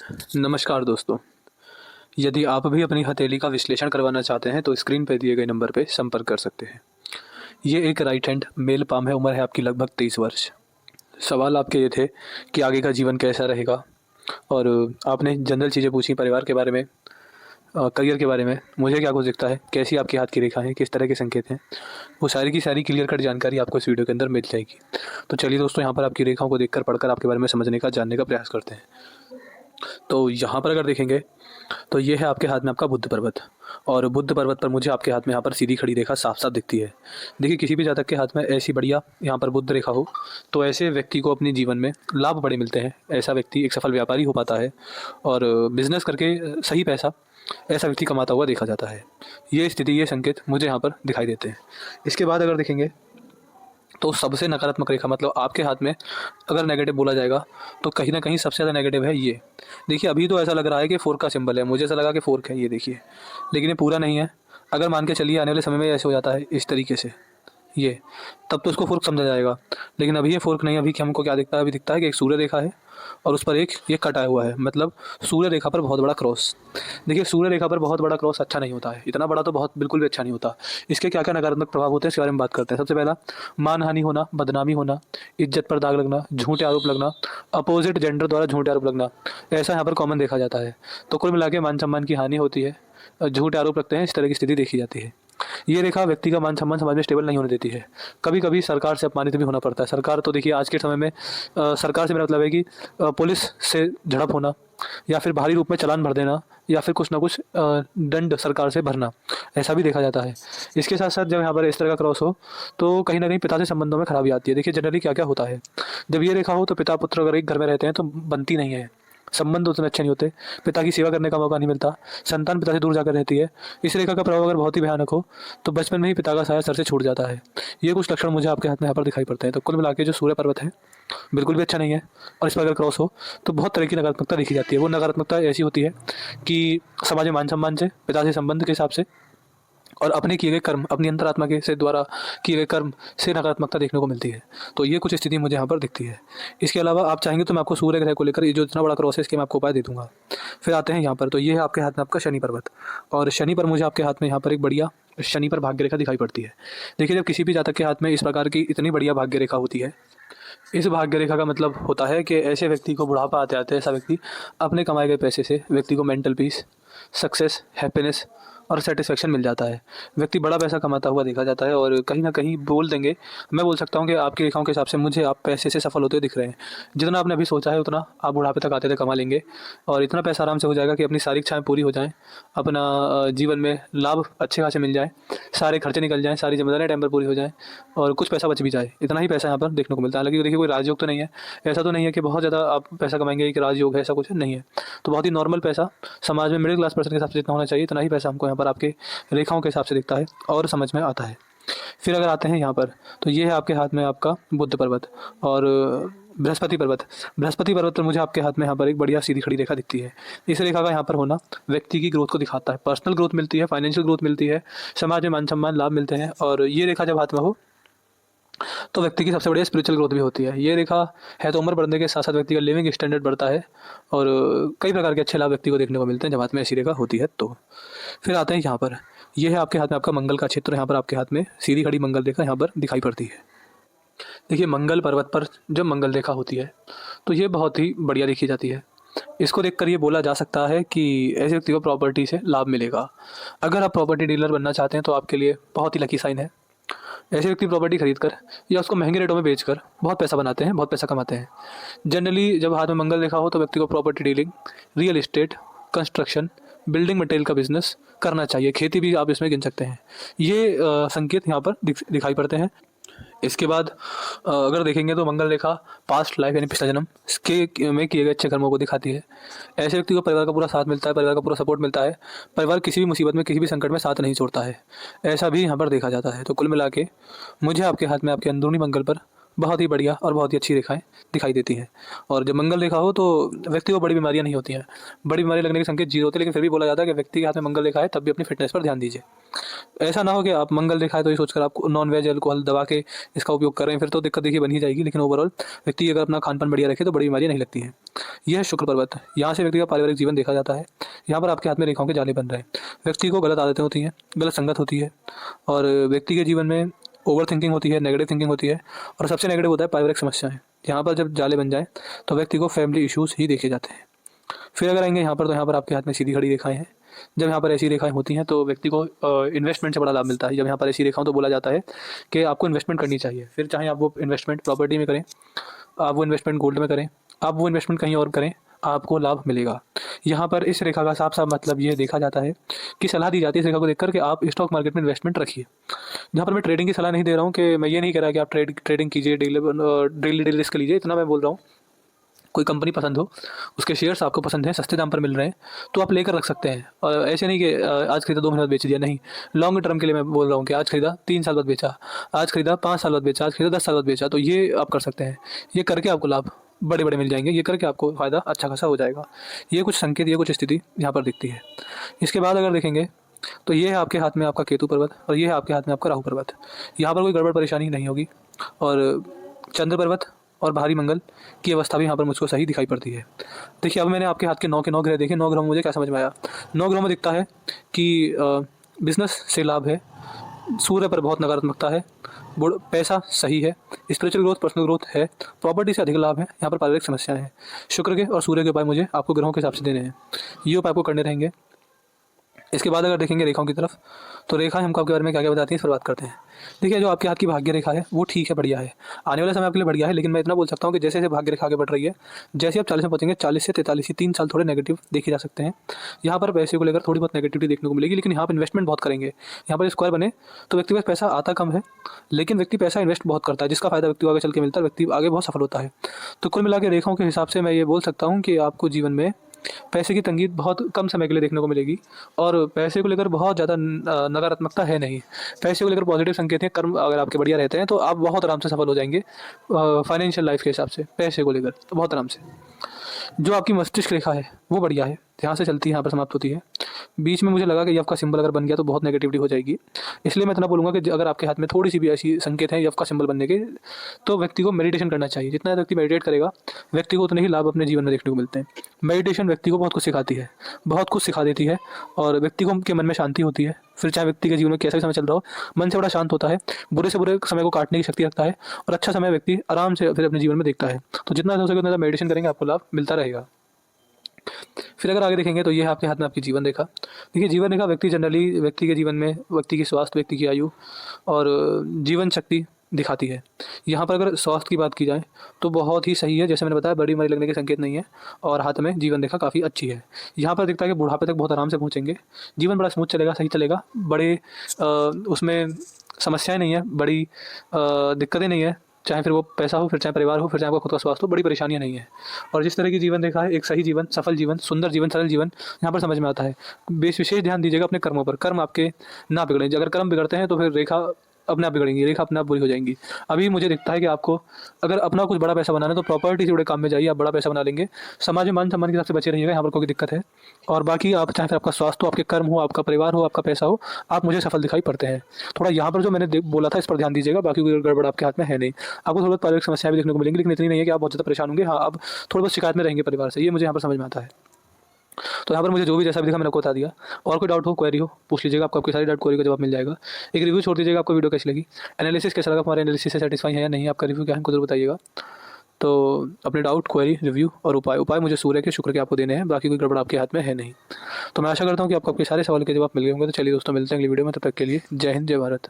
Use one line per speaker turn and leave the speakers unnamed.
नमस्कार दोस्तों। यदि आप भी अपनी हथेली का विश्लेषण करवाना चाहते हैं तो स्क्रीन पर दिए गए नंबर पे संपर्क कर सकते हैं। ये एक राइट हैंड मेल पाम है, उम्र है आपकी लगभग 23 वर्ष। सवाल आपके ये थे कि आगे का जीवन कैसा रहेगा, और आपने जनरल चीज़ें पूछी परिवार के बारे में, करियर के बारे में, मुझे क्या कुछ दिखता है, कैसी आपकी हाथ की रेखा है, किस तरह के संकेत हैं। वो सारी की सारी क्लियर कट जानकारी आपको इस वीडियो के अंदर मिल जाएगी। तो चलिए दोस्तों, यहाँ पर आपकी रेखाओं को देखकर पढ़कर आपके बारे में समझने का, जानने का प्रयास करते हैं। तो यहाँ पर अगर देखेंगे तो ये है आपके हाथ में आपका बुद्ध पर्वत, और बुद्ध पर्वत पर मुझे आपके हाथ में यहाँ पर सीधी खड़ी रेखा साफ-साफ दिखती है। देखिए, किसी भी जातक के हाथ में ऐसी बढ़िया यहाँ पर बुद्ध रेखा हो तो ऐसे व्यक्ति को अपने जीवन में लाभ बड़े मिलते हैं। ऐसा व्यक्ति एक सफल व्यापारी हो पाता है और बिज़नेस करके सही पैसा ऐसा व्यक्ति कमाता हुआ देखा जाता है। ये स्थिति, ये संकेत मुझे यहाँ पर दिखाई देते हैं। इसके बाद अगर देखेंगे तो सबसे नकारात्मक रेखा, मतलब आपके हाथ में अगर नेगेटिव बोला जाएगा तो कहीं न कहीं सबसे ज़्यादा नेगेटिव है ये। देखिए, अभी तो ऐसा लग रहा है कि फ़ोर्क का सिंबल है, मुझे ऐसा लगा कि फ़ोर्क है ये देखिए, लेकिन ये पूरा नहीं है। अगर मान के चलिए आने वाले समय में ऐसे हो जाता है इस तरीके से ये, तब तो उसको फ़ोर्क समझा जाएगा। लेकिन अभी ये फ़ोर्क नहीं है, अभी कि हमको क्या दिखता है, अभी दिखता है कि एक सूर्य रेखा है और उस पर एक ये कट आया हुआ है, मतलब सूर्य रेखा पर बहुत बड़ा क्रॉस। देखिए, सूर्य रेखा पर बहुत बड़ा क्रॉस अच्छा नहीं होता है, इतना बड़ा तो बहुत बिल्कुल भी अच्छा नहीं होता। इसके क्या-क्या नकारात्मक प्रभाव होते हैं इसके बारे में बात करते हैं। सबसे पहला, मानहानि होना, बदनामी होना, इज़्ज़त पर दाग लगना, झूठे आरोप लगना, अपोज़िट जेंडर द्वारा झूठे आरोप लगना, ऐसा यहाँ पर कॉमन देखा जाता है। तो कुल मिला के मान-सम्मान की हानि होती है, झूठे आरोप लगते हैं, इस तरह की स्थिति देखी जाती है। ये रेखा व्यक्ति का मान-सम्मान समाज में स्टेबल नहीं होने देती है। कभी-कभी सरकार से अपमानित भी होना पड़ता है। सरकार तो देखिए आज के समय में सरकार से मेरा मतलब है कि पुलिस से झड़प होना, या फिर भारी रूप में चालान भर देना, या फिर कुछ ना कुछ दंड सरकार से भरना, ऐसा भी देखा जाता है। इसके साथ-साथ जब यहाँ पर इस तरह का क्रॉस हो, तो कहीं न कहीं पिता से संबंधों में खराबी आती है। देखिए, जनरली क्या-क्या होता है, जब ये रेखा हो तो पिता-पुत्र अगर एक घर में रहते हैं तो बनती नहीं है। संबंध उतने अच्छे नहीं होते, पिता की सेवा करने का मौका नहीं मिलता, संतान पिता से दूर जाकर रहती है। इस रेखा का प्रभाव अगर बहुत ही भयानक हो, तो बचपन में ही पिता का साया सर से छूट जाता है। ये कुछ लक्षण मुझे आपके हाथ में यहाँ पर दिखाई पड़ते हैं। तो कुल मिला के जो सूर्य पर्वत है, बिल्कुल भी अच्छा नहीं है, और इस पर अगर क्रॉस हो, तो बहुत तरह की नकारात्मकता देखी जाती है। वो नकारात्मकता ऐसी होती है कि समाज में मान-सम्मान से, पिता से संबंध के हिसाब से, और अपने किए गए कर्म, अपनी अंतरात्मा के से द्वारा किए गए कर्म से नकारात्मकता देखने को मिलती है। तो ये कुछ स्थिति मुझे यहाँ पर दिखती है। इसके अलावा आप चाहेंगे तो मैं आपको सूर्य ग्रह को लेकर ये जो इतना बड़ा क्रॉस है इसके मैं आपको उपाय दे दूँगा। फिर आते हैं यहाँ पर, तो ये है आपके हाथ में आपका शनि पर्वत, और शनि पर मुझे आपके हाथ में यहाँ पर एक बढ़िया शनि पर भाग्य रेखा दिखाई पड़ती है। देखिए, जब किसी भी जातक के हाथ में इस प्रकार की इतनी बढ़िया भाग्य रेखा होती है, इस भाग्य रेखा का मतलब होता है कि ऐसे व्यक्ति को बुढ़ापा आते-आते ऐसा व्यक्ति अपने कमाए गए पैसे से व्यक्ति को मेंटल पीस, सक्सेस, हैप्पीनेस और सैटिस्फैक्शन मिल जाता है। व्यक्ति बड़ा पैसा कमाता हुआ देखा जाता है, और कहीं न कहीं बोल देंगे, मैं बोल सकता हूँ कि आपकी रेखाओं के हिसाब से मुझे आप पैसे से सफल होते दिख रहे हैं। जितना आपने अभी सोचा है उतना आप बुढ़ापे तक आते-आते कमा लेंगे, और इतना पैसा आराम से हो जाएगा कि अपनी सारी इच्छाएँ पूरी हो जाएँ, अपना जीवन में लाभ अच्छे खासे मिल जाएँ, सारे खर्चे निकल जाएँ, सारी ज़िम्मेदारियाँ टाइम पर पूरी हो जाएँ, और कुछ पैसा बच भी जाए। इतना ही पैसा यहाँ पर देखने को मिलता है। हालाँकि देखिए, कोई राजयोग तो नहीं है, ऐसा तो नहीं है कि बहुत ज़्यादा आप पैसा कमाएँगे कि राजयोग है, ऐसा कुछ नहीं है। तो बहुत ही नॉर्मल पैसा, समाज में मिडिल क्लास पर्सन के हिसाब से जितना होना चाहिए इतना ही पैसा हमको यहाँ पर आपके रेखाओं के हिसाब से दिखता है और समझ में आता है। फिर अगर आते हैं यहाँ पर, तो ये है आपके हाथ में आपका बुद्ध पर्वत, और बृहस्पति पर्वत। बृहस्पति पर्वत पर मुझे आपके हाथ में यहाँ पर एक बढ़िया सीधी खड़ी रेखा दिखती है। इस रेखा का यहाँ पर होना व्यक्ति की ग्रोथ को दिखाता है, पर्सनल ग्रोथ मिलती है, फाइनेंशियल ग्रोथ मिलती है, समाज में मान-सम्मान, लाभ मिलते हैं, और ये रेखा जब हाथ में हो तो व्यक्ति की सबसे बढ़िया स्पिरिचुअल ग्रोथ भी होती है। ये रेखा है तो उम्र बढ़ने के साथ-साथ व्यक्ति का लिविंग स्टैंडर्ड बढ़ता है, और कई प्रकार के अच्छे लाभ व्यक्ति को देखने को मिलते हैं जब हाथ में ऐसी रेखा होती है तो। फिर आते हैं यहाँ पर, ये है आपके हाथ में आपका मंगल का क्षेत्र, यहाँ पर आपके हाथ में सीधी खड़ी मंगल रेखा यहाँ पर दिखाई पड़ती है। देखिए, मंगल पर्वत पर जब मंगल रेखा होती है तो ये बहुत ही बढ़िया देखी जाती है। इसको देखकर ये बोला जा सकता है कि ऐसे व्यक्ति को प्रॉपर्टी से लाभ मिलेगा। अगर आप प्रॉपर्टी डीलर बनना चाहते हैं तो आपके लिए बहुत ही लकी साइन है। ऐसे व्यक्ति प्रॉपर्टी खरीद कर या उसको महंगे रेटों में बेचकर बहुत पैसा बनाते हैं, बहुत पैसा कमाते हैं। जनरली जब हाथ में मंगल रेखा हो तो व्यक्ति को property dealing, real estate, construction, building material का बिजनेस करना चाहिए। खेती भी आप इसमें गिन सकते हैं। ये संकेत यहाँ पर दिखाई पड़ते हैं। इसके बाद अगर देखेंगे तो मंगल रेखा पास्ट लाइफ यानी पिछला जन्म के में किए गए अच्छे कर्मों को दिखाती है। ऐसे व्यक्ति को परिवार का पूरा साथ मिलता है, परिवार का पूरा सपोर्ट मिलता है। परिवार किसी भी मुसीबत में, किसी भी संकट में साथ नहीं छोड़ता है, ऐसा भी यहाँ पर देखा जाता है। तो कुल मिला के मुझे आपके हाथ में आपके अंदरूनी मंगल पर बहुत ही बढ़िया और बहुत ही अच्छी रेखाएँ दिखाई देती हैं। और जब मंगल रेखा हो तो व्यक्ति को बड़ी बीमारियाँ नहीं होती हैं। बड़ी बीमारी लगने के संकेत 0 होते हैं, लेकिन फिर भी बोला जाता है कि व्यक्ति के हाथ में मंगल रेखा है तब भी अपनी फ़िटनेस पर ध्यान दीजिए। ऐसा ना हो कि आप मंगल रेखा है तो ये सोचकर आप नॉन-वेज, अल्कोहल दबा के इसका उपयोग कर रहे हैं, फिर तो दिक्कत देखिए बन ही जाएगी। लेकिन ओवरऑल व्यक्ति अगर अपना खान-पान बढ़िया रखे तो बड़ी बीमारियाँ नहीं लगती हैं। यह है शुक्र पर्वत, यहाँ से व्यक्ति का पारिवारिक जीवन देखा जाता है। यहाँ पर आपके हाथ में रेखाओं के जाले बन रहे हैं। व्यक्ति को गलत आदतें होती हैं, गलत संगत होती है और व्यक्ति के जीवन में ओवर थिंकिंग होती है, नेगेटिव थिंकिंग होती है और सबसे नेगेटिव होता है पारिवारिक समस्याएँ। यहाँ पर जब जाले बन जाएँ तो व्यक्ति को फैमिली इश्यूज़ ही देखे जाते हैं। फिर अगर आएँगे यहाँ पर तो यहाँ पर आपके हाथ में सीधी खड़ी रेखाएँ हैं। जब यहाँ पर ऐसी रेखाएँ होती हैं तो व्यक्ति को इन्वेस्टमेंट से बड़ा लाभ मिलता है। जब यहाँ पर ऐसी रेखाओं तो बोला जाता है कि आपको इन्वेस्टमेंट करनी चाहिए। फिर चाहे आप वो इन्वेस्टमेंट प्रॉपर्टी में करें, आप वो इन्वेस्टमेंट गोल्ड में करें, आप वो इन्वेस्टमेंट कहीं और करें, आपको लाभ मिलेगा। यहाँ पर इस रेखा का साफ-साफ मतलब ये देखा जाता है कि सलाह दी जाती है इस रेखा को देखकर कि आप स्टॉक मार्केट में इन्वेस्टमेंट रखिए। यहाँ पर मैं ट्रेडिंग की सलाह नहीं दे रहा हूँ कि मैं ये नहीं कह रहा कि आप ट्रेडिंग कीजिए, डेली रिस्क लीजिए, इतना मैं बोल रहा हूँ। कोई कंपनी पसंद हो, उसके शेयर्स आपको पसंद हैं, सस्ते दाम पर मिल रहे हैं, तो आप लेकर रख सकते हैं। और ऐसे नहीं कि आज खरीदा 2 महीने बाद बेच दिया, नहीं। लॉन्ग टर्म के लिए मैं बोल रहा हूँ कि आज खरीदा 3 साल बाद बेचा, आज खरीदा 5 साल बाद बेचा, आज खरीदा 10 साल बाद बेचा, तो ये आप कर सकते हैं। ये करके आपको लाभ बड़े-बड़े मिल जाएँगे, ये करके आपको फ़ायदा अच्छा खासा हो जाएगा। ये कुछ संकेत, ये कुछ स्थिति यहाँ पर दिखती है। इसके बाद अगर देखेंगे तो ये है आपके हाथ में आपका केतु पर्वत और ये है आपके हाथ में आपका राहु पर्वत। यहाँ पर कोई गड़बड़ परेशानी नहीं होगी और चंद्र पर्वत और भारी मंगल की अवस्था भी यहाँ पर मुझको सही दिखाई पड़ती है। देखिए अब मैंने आपके हाथ के 9 ग्रह देखे, 9 ग्रहों में मुझे क्या समझ में आया। 9 ग्रहों में दिखता है कि बिज़नेस से लाभ है, सूर्य पर बहुत नकारात्मकता है, पैसा सही है, स्पिरिचुअल ग्रोथ, पर्सनल ग्रोथ है, प्रॉपर्टी से अधिक लाभ है, यहाँ पर पारिवारिक समस्याएं हैं। शुक्र के और सूर्य के उपाय मुझे आपको ग्रहों के हिसाब से देने हैं, ये उपाय आपको करने रहेंगे। इसके बाद अगर देखेंगे रेखाओं की तरफ तो रेखाएं हमको आपके बारे में क्या क्या बताती हैं, इस पर बात करते हैं। देखिए जो आपके हाथ की भाग्य रेखा है वो ठीक है, बढ़िया है, आने वाला समय आपके लिए बढ़िया है। लेकिन मैं इतना बोल सकता हूँ कि जैसे जैसे भाग्य रेखा आगे बढ़ रही है, जैसे आप 40 में पहुँचेंगे, 40 से 43 3 साल थोड़े नेगेटिव देखे जा सकते हैं। यहाँ पर पैसे को लेकर थोड़ी बहुत नेगेटिविटी देखने को मिलेगी, लेकिन यहाँ पर इन्वेस्टमेंट बहुत करेंगे। यहाँ पर स्क्वायर बने तो व्यक्ति के पास पैसा आता कम है, लेकिन व्यक्ति पैसा इन्वेस्ट बहुत करता है, जिसका फायदा व्यक्ति को आगे चल के मिलता है, व्यक्ति आगे बहुत सफल होता है। तो कुल मिला के रेखाओं के हिसाब से मैं ये बोल सकता हूँ कि आपको जीवन में पैसे की तंगी बहुत कम समय के लिए देखने को मिलेगी और पैसे को लेकर बहुत ज़्यादा नकारात्मकता है नहीं। पैसे को लेकर पॉजिटिव संकेत हैं, कर्म अगर आपके बढ़िया रहते हैं तो आप बहुत आराम से सफल हो जाएंगे फाइनेंशियल लाइफ के हिसाब से। पैसे को लेकर तो बहुत आराम से। जो आपकी मस्तिष्क रेखा है वो बढ़िया है, यहाँ से चलती है, यहाँ पर समाप्त होती है। बीच में मुझे लगा कि यफ का सिंबल अगर बन गया तो बहुत नेगेटिविटी हो जाएगी, इसलिए मैं इतना बोलूँगा कि अगर आपके हाथ में थोड़ी सी भी ऐसी संकेत हैं यफ का सिंबल बनने के, तो व्यक्ति को मेडिटेशन करना चाहिए। जितना व्यक्ति मेडिटेट करेगा, व्यक्ति को उतने ही लाभ अपने जीवन में देखने को मिलते हैं। मेडिटेशन व्यक्ति को बहुत कुछ सिखाती है, बहुत कुछ सिखा देती है और व्यक्ति को के मन में शांति होती है। फिर चाहे व्यक्ति के जीवन में कैसा भी समय चल रहा हो, मन से बड़ा शांत होता है, बुरे से बुरे समय को काटने की शक्ति रखता है और अच्छा समय व्यक्ति आराम से फिर अपने जीवन में देखता है। तो जितना हो सके उतना मेडिटेशन करेंगे, आपको लाभ मिलता रहेगा। फिर अगर आगे देखेंगे तो ये है आपके हाथ में आपकी जीवन रेखा। देखिए जीवन रेखा व्यक्ति जनरली व्यक्ति के जीवन में व्यक्ति की स्वास्थ्य, व्यक्ति की आयु और जीवन शक्ति दिखाती है। यहाँ पर अगर स्वास्थ्य की बात की जाए तो बहुत ही सही है, जैसे मैंने बताया बड़ी बीमारी लगने के संकेत नहीं है और हाथ में जीवन रेखा काफ़ी अच्छी है। यहाँ पर दिखता है कि बुढ़ापे तक बहुत आराम से पहुँचेंगे, जीवन बड़ा स्मूथ चलेगा, सही चलेगा, बड़े उसमें समस्याएं नहीं है, बड़ी दिक्कतें नहीं है, चाहे फिर वो पैसा हो, फिर चाहे परिवार हो, फिर चाहे आपका खुद का स्वास्थ्य हो, बड़ी परेशानियाँ नहीं है। और जिस तरह की जीवन रेखा है, एक सही जीवन, सफल जीवन, सुंदर जीवन, सरल जीवन यहाँ पर समझ में आता है। विशेष ध्यान दीजिएगा अपने कर्मों पर, कर्म आपके ना बिगड़ें। अगर कर्म बिगड़ते हैं तो फिर रेखा अपने आप बिगड़ेंगी, रेखा अपने आप बुरी हो जाएंगी। अभी मुझे दिखता है कि आपको अगर अपना कुछ बड़ा पैसा बनाना है तो प्रॉपर्टी से जुड़े काम में जाइए, आप बड़ा पैसा बना लेंगे। समाज में मान सम्मान के हिसाब से बचे रहिएगा, यहाँ पर कोई दिक्कत है। और बाकी आप चाहे फिर आपका स्वास्थ्य हो, आपके कर्म हो, आपका परिवार हो, आपका पैसा हो, आप मुझे सफल दिखाई पड़ते हैं। थोड़ा यहाँ पर जो मैंने बोला था इस पर ध्यान दीजिएगा, बाकी कोई गड़बड़ आपके हाथ में है नहीं। आपको थोड़ा पारिवारिक समस्या भी देखने को मिलेंगी, लेकिन इतनी नहीं है कि आप बहुत ज़्यादा परेशान होंगे। हाँ, आप थोड़ा बहुत शिकायत में रहेंगे परिवार से, ये मुझे यहाँ पर समझ में आता है। तो यहाँ पर मुझे जो भी जैसा भी दिखा मैंने आपको बता दिया। और कोई डाउट हो, क्वेरी हो, पूछ लीजिएगा, आपको आपकी सारी डाउट क्वेरी का जवाब मिल जाएगा। एक रिव्यू छोड़ दीजिएगा, आपको वीडियो कैसी लगी, एनालिसिस कैसा लगा, हमारे एनालिसिस से सेटिस्फाई है या नहीं, आपका रिव्यू क्या है हमको जरूर बताइएगा। तो अपने डाउट, क्वेरी, रिव्यू और उपाय मुझे सूर्य के, शुक्र के आपको देने हैं, बाकी कोई गड़बड़ आपके हाथ में है नहीं। तो मैं आशा करता हूँ कि आपको आपके सारे सवाल के जवाब मिल गए होंगे। तो चलिए दोस्तों, मिलते हैं अगली वीडियो में, तब तक के लिए जय हिंद, जय भारत।